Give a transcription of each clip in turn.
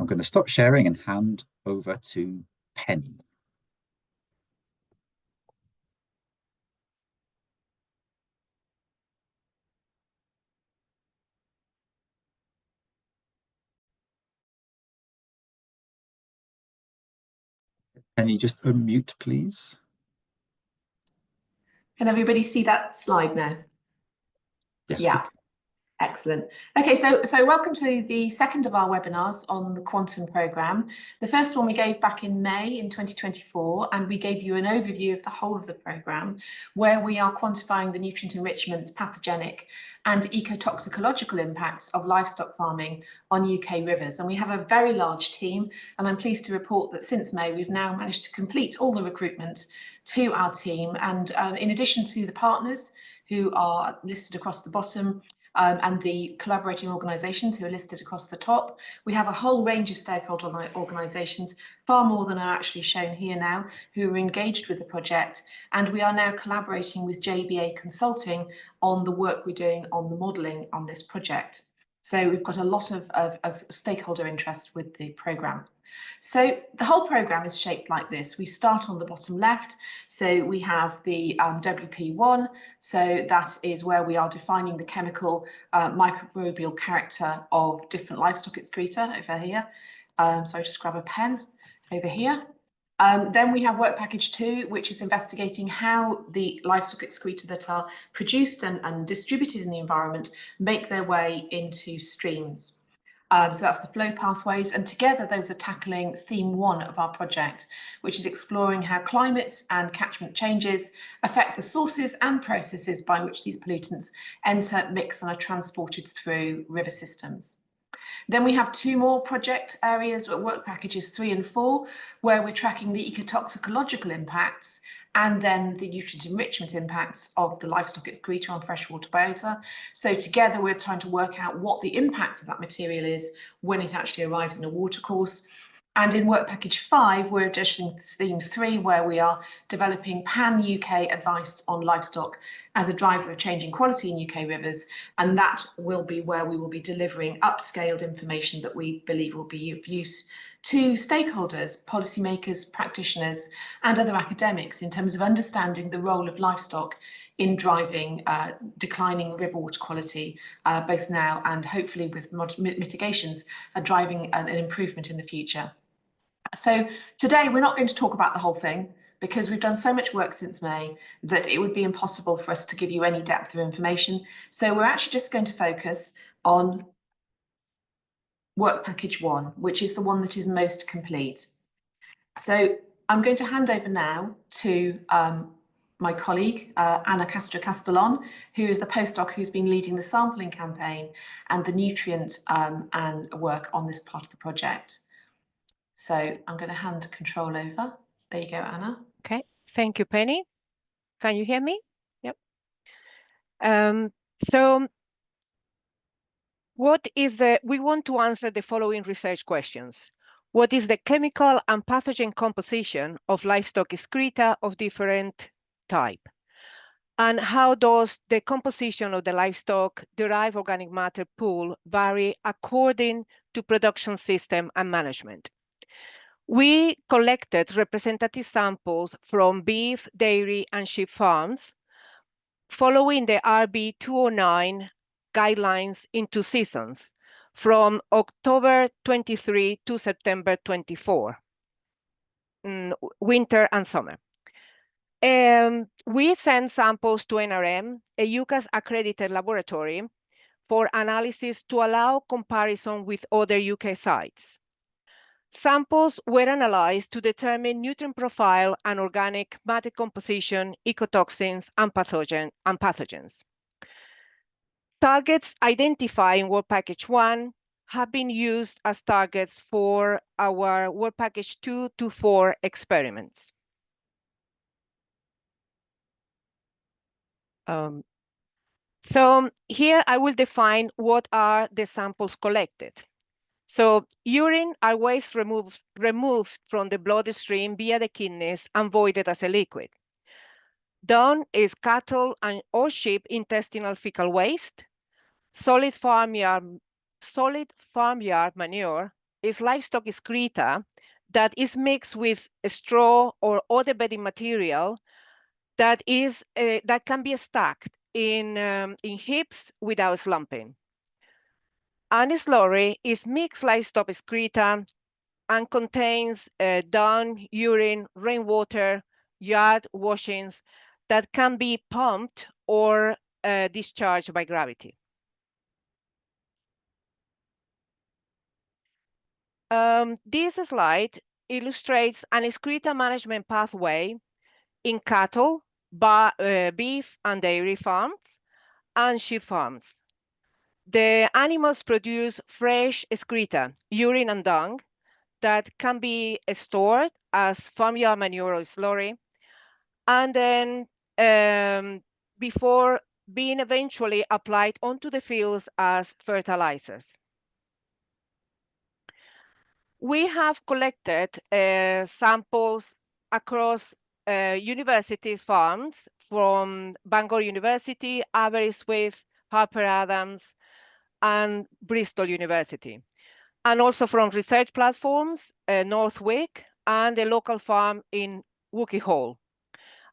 going to stop sharing and hand over to Penny. Penny, just unmute, please. Can everybody see that slide now? Yes. Yeah. Excellent. Okay, so welcome to the second of our webinars on the Quantum programme. The first one we gave back in May in 2024, and we gave you an overview of the whole of the programme, where we are quantifying the nutrient enrichment, pathogenic and ecotoxicological impacts of livestock farming on UK rivers. And we have a very large team, and I'm pleased to report that since May, we've now managed to complete all the recruitment to our team. And in addition to the partners who are listed across the bottom, and the collaborating organisations who are listed across the top, we have a whole range of stakeholder organisations, far more than are actually shown here now, who are engaged with the project. And we are now collaborating with JBA Consulting on the work we're doing on the modelling on this project. So we've got a lot of stakeholder interest with the programme. So the whole programme is shaped like this. We start on the bottom left. So we have the WP1. So that is where we are defining the chemical microbial character of different livestock excreta over here. So just grab a pen over here. Then we have work package 2, which is investigating how the livestock excreta that are produced and distributed in the environment make their way into streams. So that's the flow pathways, and together those are tackling theme 1 of our project, which is exploring how climate and catchment changes affect the sources and processes by which these pollutants enter, mix and are transported through river systems. Then we have 2 more project areas, work packages 3 and 4, where we're tracking the ecotoxicological impacts and then the nutrient enrichment impacts of the livestock excreta on freshwater biota. So together we're trying to work out what the impact of that material is when it actually arrives in a watercourse. And in work package 5, we're adjusting theme 3, where we are developing pan-UK advice on livestock as a driver of changing quality in UK rivers. And that will be where we will be delivering upscaled information that we believe will be of use to stakeholders, policymakers, practitioners, and other academics in terms of understanding the role of livestock in driving declining river water quality, both now and hopefully with mitigations, driving an improvement in the future. So today we're not going to talk about the whole thing because we've done so much work since May that it would be impossible for us to give you any depth of information. So we're actually just going to focus on work package 1, which is the one that is most complete. So I'm going to hand over now to my colleague, Anna Castro-Castellon, who is the postdoc who's been leading the sampling campaign and the nutrient and work on this part of the project. So I'm going to hand control over. There you go, Anna. Okay, thank you, Penny. Can you hear me? Yep. So we want to answer the following research questions. What is the chemical and pathogen composition of livestock excreta of different type? And how does the composition of the livestock derived organic matter pool vary according to production system and management? We collected representative samples from beef, dairy, and sheep farms following the RB 209 guidelines in 2 seasons, from October 23 to September 24, winter and summer. We sent samples to NRM, a UCAS accredited laboratory, for analysis to allow comparison with other UK sites. Samples were analyzed to determine nutrient profile and organic matter composition, ecotoxins, and pathogens. Targets identified in work package 1 have been used as targets for our work package 2 to 4 experiments. So here I will define what are the samples collected. So urine are waste removed from the bloodstream via the kidneys and voided as a liquid. Dung is cattle or sheep intestinal fecal waste. Solid farmyard manure is livestock excreta that is mixed with a straw or other bedding material that can be stacked in heaps without slumping. And slurry is mixed livestock excreta and contains dung, urine, rainwater, yard washings that can be pumped or discharged by gravity. This slide illustrates an excreta management pathway in cattle, beef and dairy farms, and sheep farms. The animals produce fresh excreta, urine and dung, that can be stored as farmyard manure or slurry, and then before being eventually applied onto the fields as fertilizers. We have collected samples across university farms from Bangor University, Aberystwyth, Harper Adams, and Bristol University, and also from research platforms, Northwick, and the local farm in Wookey Hall.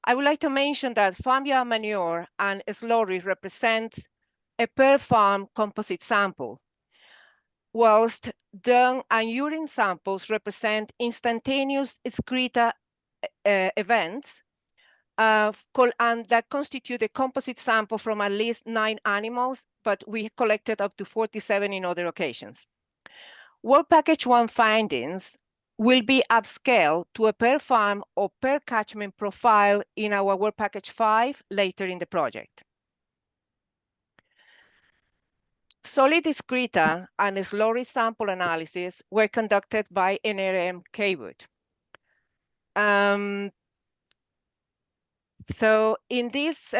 I would like to mention that farmyard manure and slurry represent a per farm composite sample, whilst dung and urine samples represent instantaneous excreta events and that constitute a composite sample from at least 9 animals, but we collected up to 47 in other occasions. Work Package 1 findings will be upscaled to a per farm or per catchment profile in our Work Package 5 later in the project. Solid excreta and slurry sample analysis were conducted by NRM Kaywood. So in this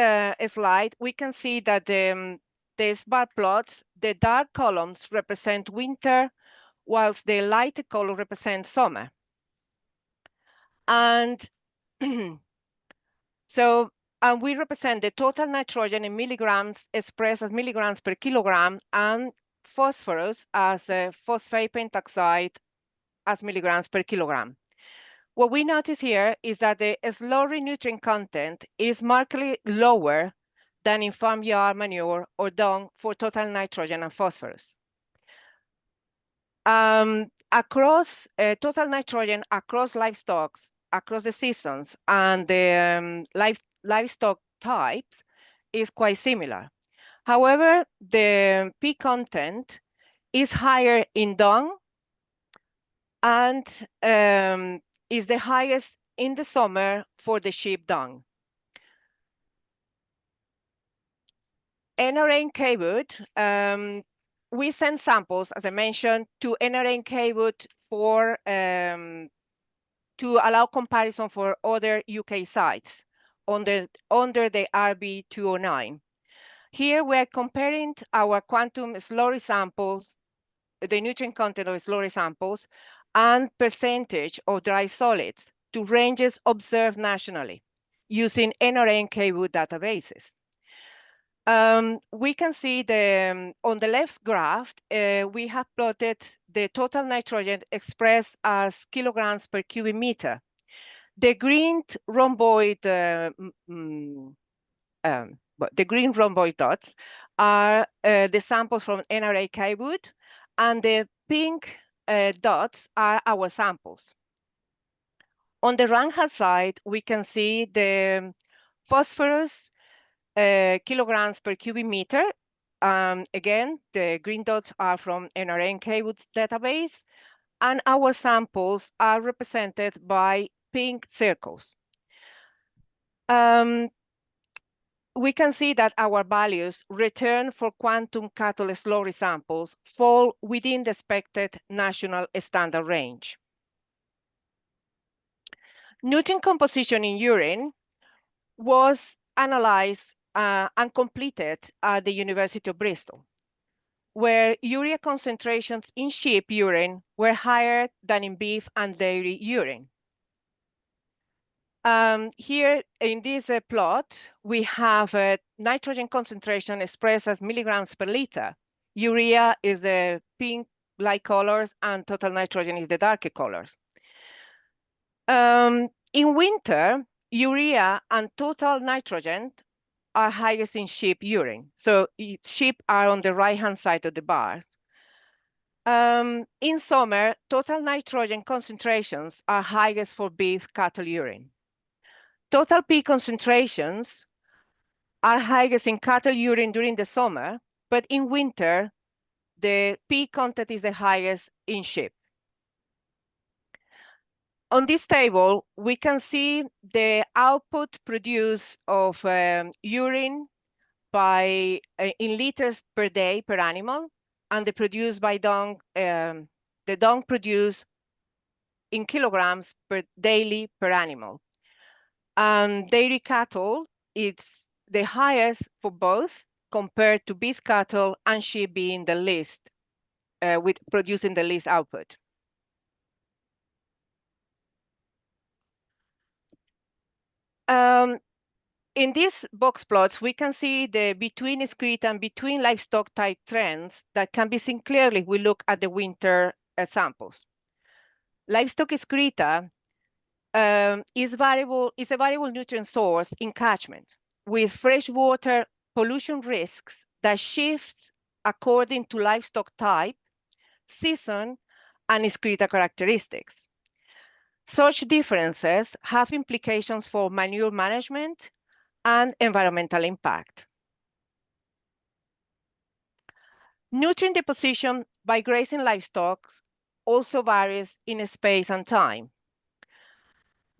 slide, we can see that the bar plots, the dark columns represent winter, whilst the lighter color represents summer. And so we represent the total nitrogen in milligrams expressed as milligrams per kilogram, and phosphorus as phosphate pentoxide as milligrams per kilogram. What we notice here is that the slurry nutrient content is markedly lower than in farmyard manure or dung for total nitrogen and phosphorus. Across total nitrogen across livestock, across the seasons, and the livestock types is quite similar. However, the P content is higher in dung and is the highest in the summer for the sheep dung. NRM Kaywood, we send samples, as I mentioned, to NRM Kaywood for to allow comparison for other UK sites under the RB 209. Here we're comparing our quantum slurry samples, the nutrient content of slurry samples, and percentage of dry solids to ranges observed nationally using NRM Kaywood databases. We can see on the left graph, we have plotted the total nitrogen expressed as kilograms per cubic meter. The green rhomboid, the green rhomboid dots are the samples from NRM Kaywood, and the pink dots are our samples. On the right-hand side, we can see the phosphorus kilograms per cubic meter. Again, the green dots are from NRM Kaywood's database, and our samples are represented by pink circles. We can see that our values returned for quantum cattle slurry samples fall within the expected national standard range. Nutrient composition in urine was analyzed and completed at the University of Bristol, where urea concentrations in sheep urine were higher than in beef and dairy urine. Here in this plot, we have a nitrogen concentration expressed as milligrams per liter. Urea is the pink light colors, and total nitrogen is the darker colors. In winter, urea and total nitrogen are highest in sheep urine. So sheep are on the right-hand side of the bars. In summer, total nitrogen concentrations are highest for beef cattle urine. Total P concentrations are highest in cattle urine during the summer, but in winter, the P content is the highest in sheep. On this table, we can see the output produced of urine by in liters per day per animal, and the produced by dung, the dung produced in kilograms per daily per animal. And dairy cattle, it's the highest for both compared to beef cattle, and sheep being the least, with producing the least output. In these box plots, we can see the between excreta and between livestock type trends that can be seen clearly if we look at the winter samples. Livestock excreta is a variable nutrient source in catchment with freshwater pollution risks that shifts according to livestock type, season, and excreta characteristics. Such differences have implications for manure management and environmental impact. Nutrient deposition by grazing livestock also varies in space and time.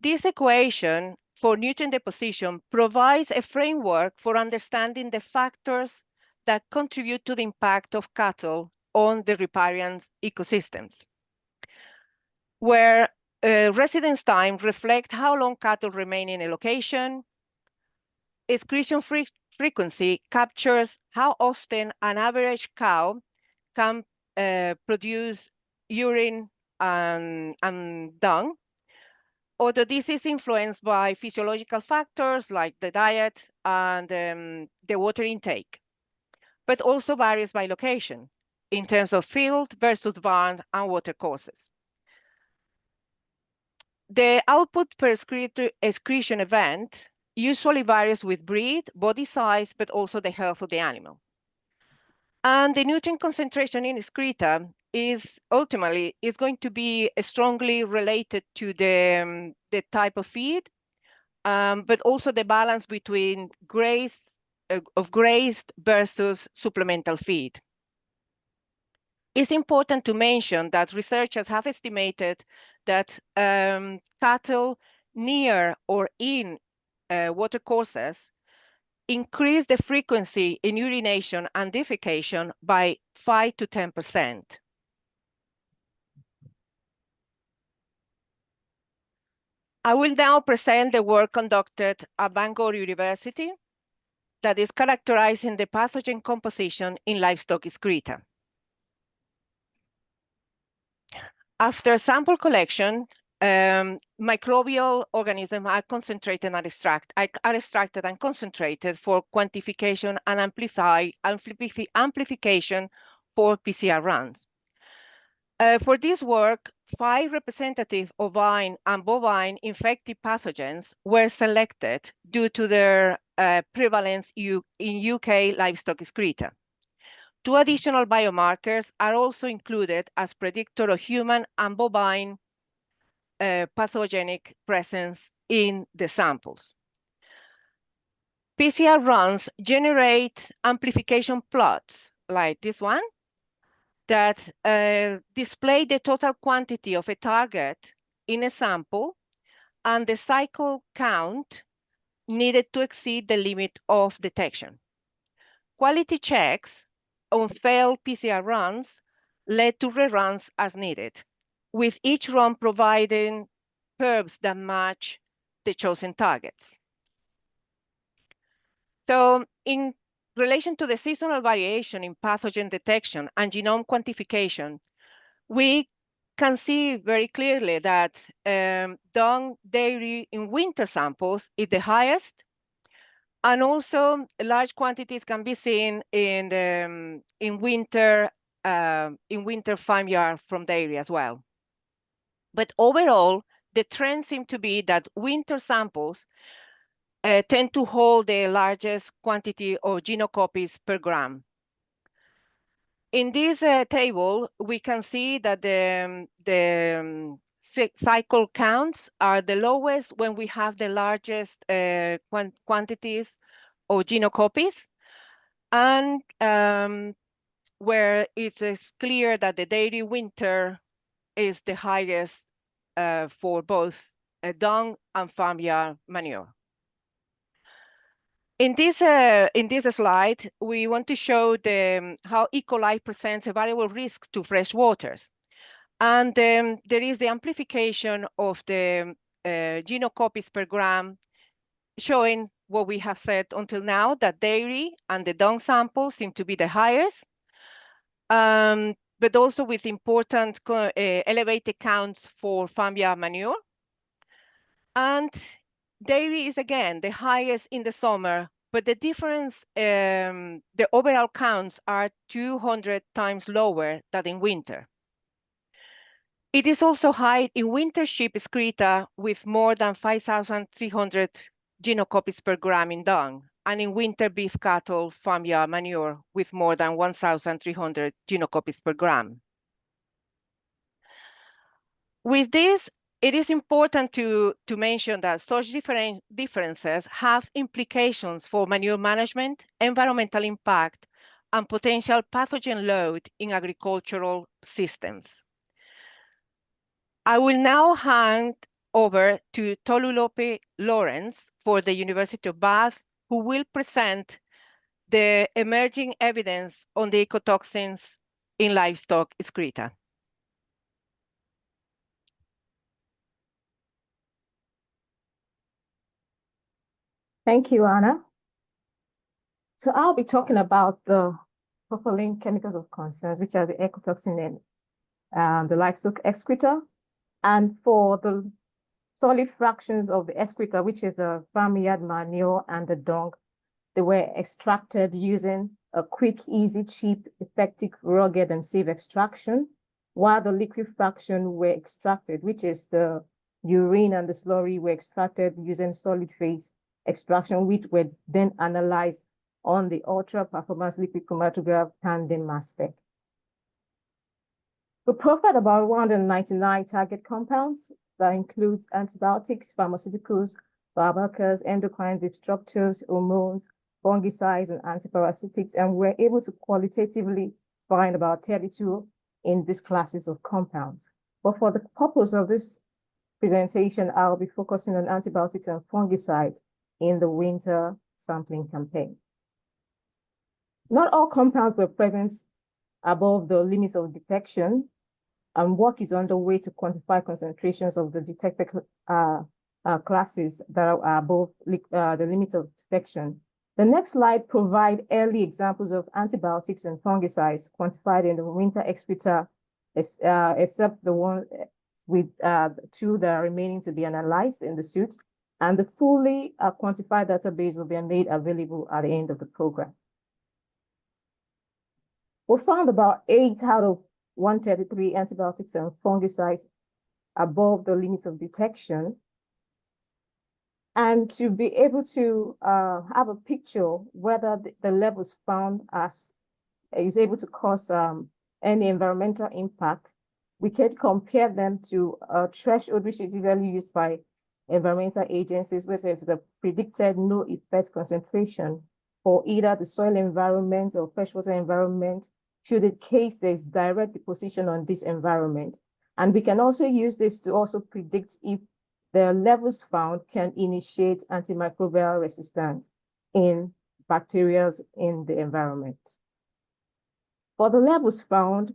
This equation for nutrient deposition provides a framework for understanding the factors that contribute to the impact of cattle on the riparian ecosystems, where residence time reflects how long cattle remain in a location. Excretion frequency captures how often an average cow can produce urine and dung, although this is influenced by physiological factors like the diet and the water intake, but also varies by location in terms of field versus barn and water courses. The output per excretion event usually varies with breed, body size, but also the health of the animal. And the nutrient concentration in excreta is ultimately going to be strongly related to the type of feed, but also the balance between grazed versus supplemental feed. It's important to mention that researchers have estimated that cattle near or in watercourses increase the frequency in urination and defecation by 5 to 10%. I will now present the work conducted at Bangor University that is characterizing the pathogen composition in livestock excreta. After sample collection, microbial organisms are concentrated and extracted and concentrated for quantification and amplification for PCR runs. For this work, 5 representative ovine and bovine infected pathogens were selected due to their prevalence in UK livestock excreta. 2 additional biomarkers are also included as predictor of human and bovine pathogenic presence in the samples. PCR runs generate amplification plots like this one that display the total quantity of a target in a sample and the cycle count needed to exceed the limit of detection. Quality checks on failed PCR runs led to reruns as needed, with each run providing curves that match the chosen targets. So in relation to the seasonal variation in pathogen detection and genome quantification, we can see very clearly that dung dairy in winter samples is the highest, and also large quantities can be seen in winter in winter farmyard from dairy as well. But overall, the trend seems to be that winter samples tend to hold the largest quantity of genocopies per gram. In this table, we can see that the cycle counts are the lowest when we have the largest quantities of genocopies, and where it is clear that the dairy winter is the highest for both dung and farmyard manure. In this slide, we want to show how E. coli presents a variable risk to freshwaters. And there is the amplification of the genocopies per gram, showing what we have said until now, that dairy and the dung samples seem to be the highest, but also with important elevated counts for farmyard manure. And dairy is again the highest in the summer, but the difference, the overall counts are 200 times lower than in winter. It is also high in winter sheep excreta with more than 5,300 genocopies per gram in dung, and in winter beef cattle farmyard manure with more than 1,300 genocopies per gram. With this, it is important to mention that such differences have implications for manure management, environmental impact, and potential pathogen load in agricultural systems. I will now hand over to Tolulope Lawrence for the University of Bath, who will present the emerging evidence on the ecotoxins in livestock excreta. Thank you, Anna. So I'll be talking about the propylene chemicals of concern, which are the ecotoxin in the livestock excreta. And for the solid fractions of the excreta, which is the farmyard manure and the dung, they were extracted using a quick, easy, cheap, effective, rugged, and safe extraction, while the liquid fraction were extracted, which is the urine and the slurry, were extracted using solid phase extraction, which were then analyzed on the ultra-performance liquid chromatograph tandem mass spec. We profiled about 199 target compounds that includes antibiotics, pharmaceuticals, biomarkers, endocrine disruptors, hormones, fungicides, and antiparasitics, and we're able to qualitatively find about 32 in these classes of compounds. But for the purpose of this presentation, I'll be focusing on antibiotics and fungicides in the winter sampling campaign. Not all compounds were present above the limits of detection, and work is underway to quantify concentrations of the detected classes that are above the limit of detection. The next slide provides early examples of antibiotics and fungicides quantified in the winter excreta, except the one with two that are remaining to be analyzed in the suit, and the fully quantified database will be made available at the end of the program. We found about 8 out of 133 antibiotics and fungicides above the limits of detection. And to be able to have a picture whether the levels found is able to cause any environmental impact, we can compare them to a threshold which is usually used by environmental agencies, which is the predicted no effect concentration for either the soil environment or freshwater environment, should in case there's direct deposition on this environment. And we can also use this to also predict if the levels found can initiate antimicrobial resistance in bacteria in the environment. For the levels found,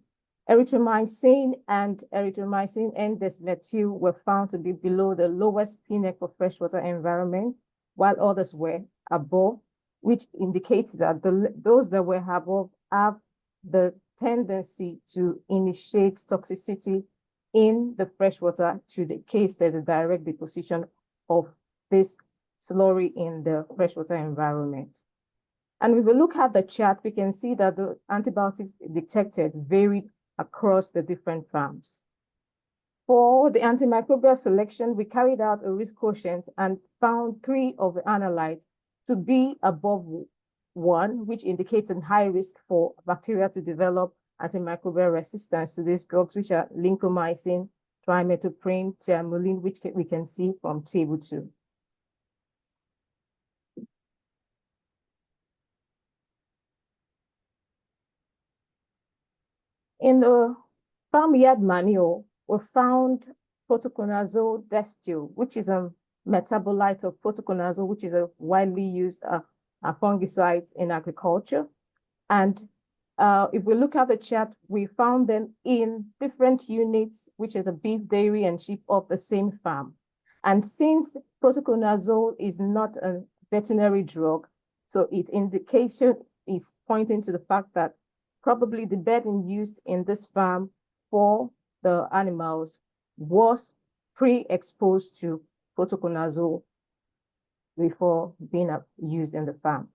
erythromycin and erythromycin N-desmethyl were found to be below the lowest PNEC for freshwater environment, while others were above, which indicates that those that were above have the tendency to initiate toxicity in the freshwater should in case there's a direct deposition of this slurry in the freshwater environment. And if we look at the chart, we can see that the antibiotics detected varied across the different farms. For the antimicrobial selection, we carried out a risk quotient and found 3 of the analytes to be above 1, which indicates a high risk for bacteria to develop antimicrobial resistance to these drugs, which are lincomycin, trimethoprim, thiamulin, which we can see from table 2. In the farmyard manual, we found protoconazole destule, which is a metabolite of protoconazole, which is a widely used fungicide in agriculture. And if we look at the chart, we found them in different units, which is the beef, dairy, and sheep of the same farm. And since protoconazole is not a veterinary drug, so its indication is pointing to the fact that probably the bedding used in this farm for the animals was pre-exposed to protoconazole before being used in the farm.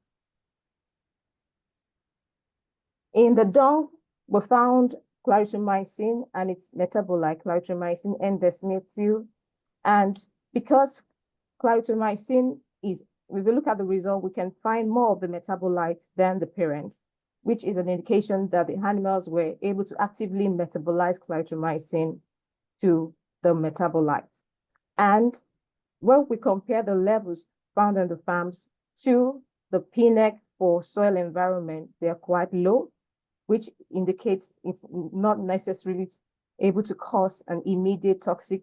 In the dung, we found clarithromycin and its metabolite, clarithromycin N-desmethyl. And because clarithromycin is, if we look at the result, we can find more of the metabolites than the parent, which is an indication that the animals were able to actively metabolize clarithromycin to the metabolites. And when we compare the levels found in the farms to the PNEC for soil environment, they are quite low, which indicates it's not necessarily able to cause an immediate toxic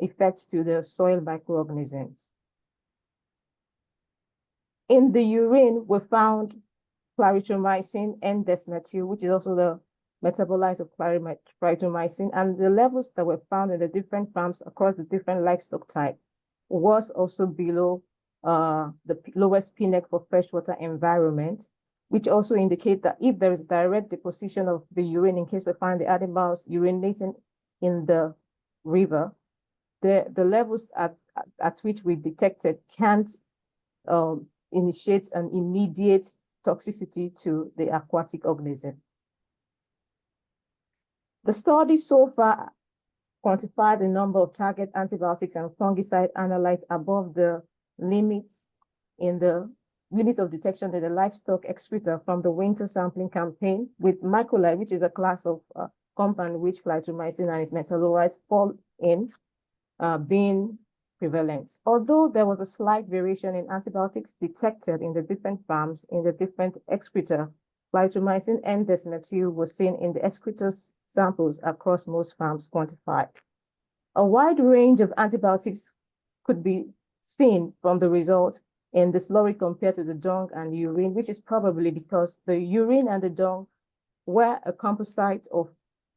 effect to the soil microorganisms. In the urine, we found clarithromycin N-desmethyl, which is also the metabolite of clarithromycin, and the levels that were found in the different farms across the different livestock types was also below the lowest PNEC for freshwater environment, which also indicate that if there is direct deposition of the urine, in case we find the animals urinating in the river, the levels at which we detected can't initiate an immediate toxicity to the aquatic organism. The study so far quantified the number of target antibiotics and fungicide analytes above the limits in the unit of detection in the livestock excreta from the winter sampling campaign, with microlide, which is a class of compound which clarithromycin and its metabolites fall in, being prevalent. Although there was a slight variation in antibiotics detected in the different farms in the different excreta, clarithromycin N-desmethyl was seen in the excreta samples across most farms quantified. A wide range of antibiotics could be seen from the result in the slurry compared to the dung and urine, which is probably because the urine and the dung were a composite of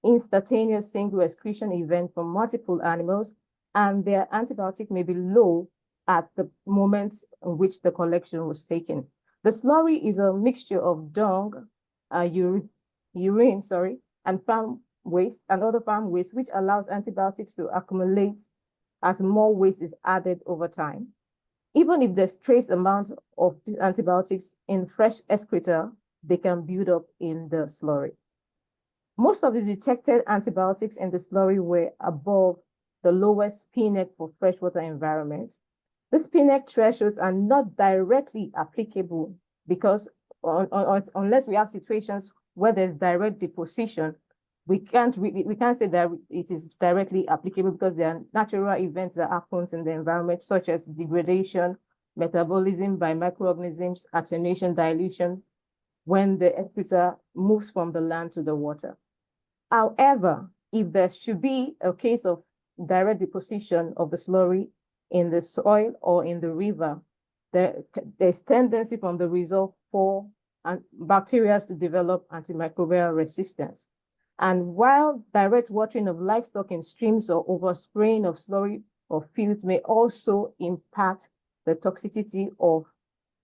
instantaneous single excretion event from multiple animals, and their antibiotic may be low at the moment in which the collection was taken. The slurry is a mixture of dung, urine, and farm waste and other farm waste, which allows antibiotics to accumulate as more waste is added over time. Even if there's trace amount of these antibiotics in fresh excreta, they can build up in the slurry. Most of the detected antibiotics in the slurry were above the lowest PNEC for freshwater environment. These PNEC thresholds are not directly applicable because unless we have situations where there's direct deposition, we can't say that it is directly applicable because there are natural events that happen in the environment, such as degradation, metabolism by microorganisms, attenuation, dilution, when the excreta moves from the land to the water. However, if there should be a case of direct deposition of the slurry in the soil or in the river, there's tendency from the result for bacteria to develop antimicrobial resistance. And while direct watering of livestock in streams or overspraying of slurry or fields may also impact the toxicity of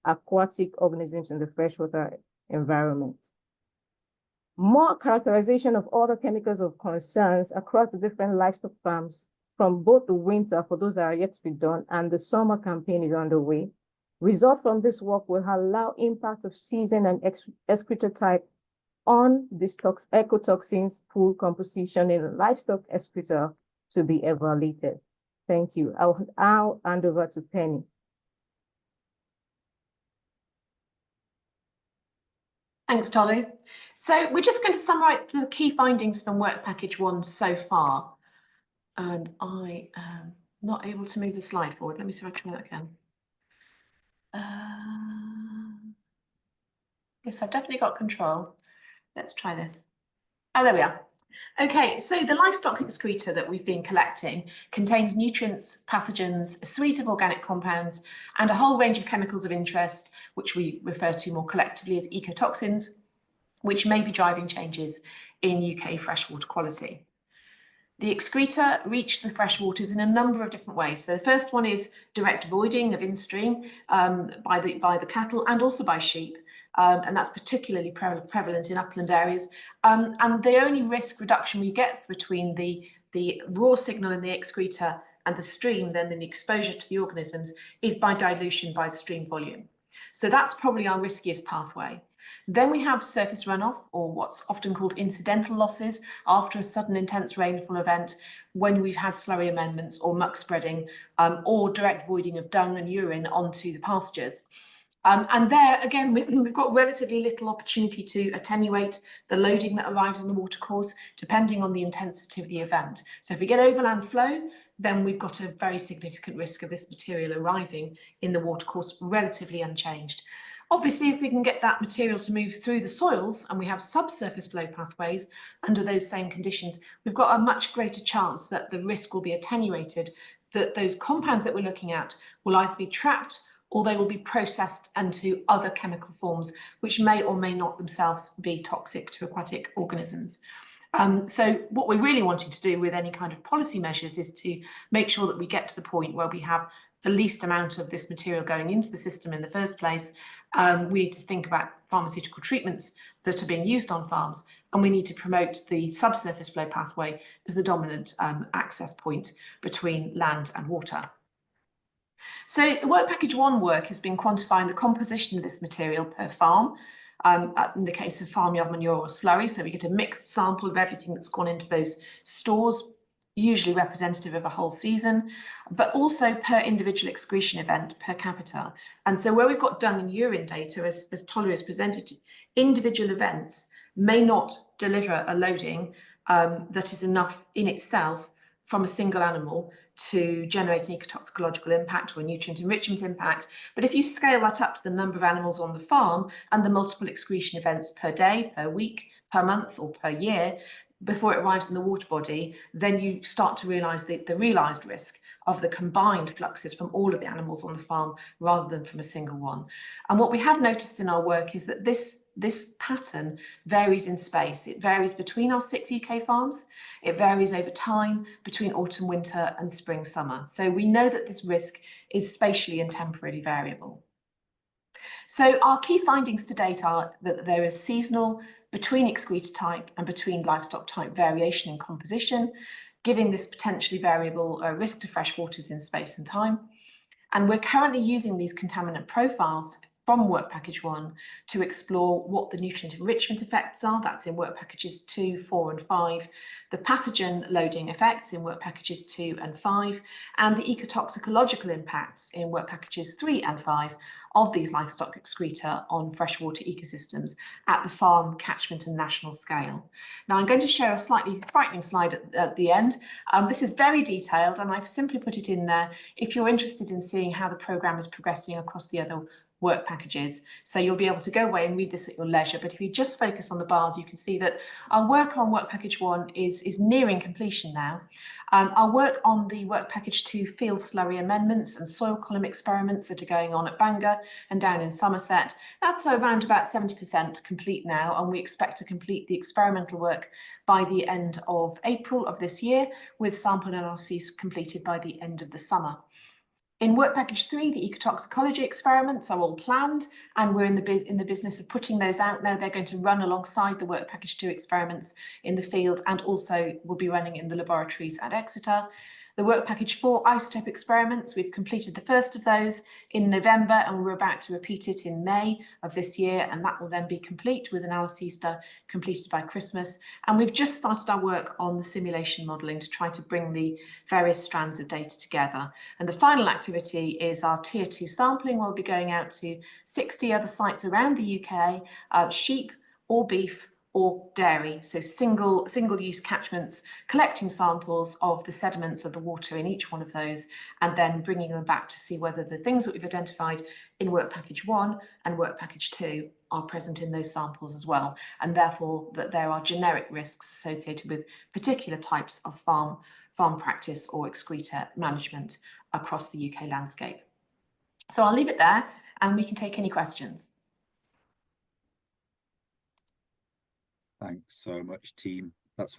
aquatic organisms in the freshwater environment. More characterization of other chemicals of concerns across the different livestock farms from both the winter, for those that are yet to be done, and the summer campaign is underway. Result from this work will allow impact of season and excreta type on these ecotoxins pool composition in livestock excreta to be evaluated. Thank you. I'll hand over to Penny. Thanks, Tolu. So we're just going to summarise the key findings from work package 1 so far. And I am not able to move the slide forward. Let me see if I can try that again. Yes, I've definitely got control. Let's try this. Oh, there we are. Okay, so the livestock excreta that we've been collecting contains nutrients, pathogens, a suite of organic compounds, and a whole range of chemicals of interest, which we refer to more collectively as ecotoxins, which may be driving changes in UK freshwater quality. The excreta reach the freshwaters in a number of different ways. So the first one is direct voiding of in-stream by the cattle and also by sheep. And that's particularly prevalent in upland areas. And the only risk reduction we get between the raw signal in the excreta and the stream, then in the exposure to the organisms, is by dilution by the stream volume. So that's probably our riskiest pathway. Then we have surface runoff, or what's often called incidental losses, after a sudden intense rainfall event, when we've had slurry amendments or muck spreading, or direct voiding of dung and urine onto the pastures. And there, again, we've got relatively little opportunity to attenuate the loading that arrives on the watercourse, depending on the intensity of the event. So if we get overland flow, then we've got a very significant risk of this material arriving in the watercourse relatively unchanged. Obviously, if we can get that material to move through the soils and we have subsurface flow pathways under those same conditions, we've got a much greater chance that the risk will be attenuated, that those compounds that we're looking at will either be trapped or they will be processed into other chemical forms, which may or may not themselves be toxic to aquatic organisms. So what we're really wanting to do with any kind of policy measures is to make sure that we get to the point where we have the least amount of this material going into the system in the first place. We need to think about pharmaceutical treatments that are being used on farms, and we need to promote the subsurface flow pathway as the dominant access point between land and water. So the work package 1 work has been quantifying the composition of this material per farm, in the case of farmyard manure or slurry. So we get a mixed sample of everything that's gone into those stores, usually representative of a whole season, but also per individual excretion event per capita. And so where we've got dung and urine data, as Tolu has presented, individual events may not deliver a loading that is enough in itself from a single animal to generate an ecotoxicological impact or a nutrient enrichment impact. But if you scale that up to the number of animals on the farm and the multiple excretion events per day, per week, per month, or per year, before it arrives in the water body, then you start to realise the realised risk of the combined fluxes from all of the animals on the farm rather than from a single one. And what we have noticed in our work is that this pattern varies in space. It varies between our 6 UK farms. It varies over time between autumn, winter and spring, summer. So we know that this risk is spatially and temporally variable. So our key findings to date are that there is seasonal, between excreta type and between livestock type variation in composition, giving this potentially variable risk to freshwaters in space and time. And we're currently using these contaminant profiles from work package 1 to explore what the nutrient enrichment effects are. That's in work packages 2, 4 and 5, the pathogen loading effects in work packages 2 and 5, and the ecotoxicological impacts in work packages 3 and 5 of these livestock excreta on freshwater ecosystems at the farm, catchment and national scale. Now I'm going to share a slightly frightening slide at the end. This is very detailed and I've simply put it in there if you're interested in seeing how the programme is progressing across the other work packages. So you'll be able to go away and read this at your leisure. But if you just focus on the bars, you can see that our work on work package 1 is nearing completion now. Our work on the work package 2 field slurry amendments and soil column experiments that are going on at Bangor and down in Somerset, that's around about 70% complete now, and we expect to complete the experimental work by the end of April of this year, with sample analyses completed by the end of the summer. In work package 3, the ecotoxicology experiments are all planned, and we're in the business of putting those out now. They're going to run alongside the work package 2 experiments in the field, and also will be running in the laboratories at Exeter. The work package 4 isotope experiments, we've completed the first of those in November, and we're about to repeat it in May of this year, and that will then be complete with analyses completed by Christmas. And we've just started our work on the simulation modelling to try to bring the various strands of data together. And the final activity is our tier 2 sampling. We'll be going out to 60 other sites around the UK, sheep or beef or dairy, so single-use catchments, collecting samples of the sediments of the water in each one of those, and then bringing them back to see whether the things that we've identified in work package 1 and work package 2 are present in those samples as well, and therefore that there are generic risks associated with particular types of farm practice or excreta management across the UK landscape. So I'll leave it there, and we can take any questions. Thanks so much, team.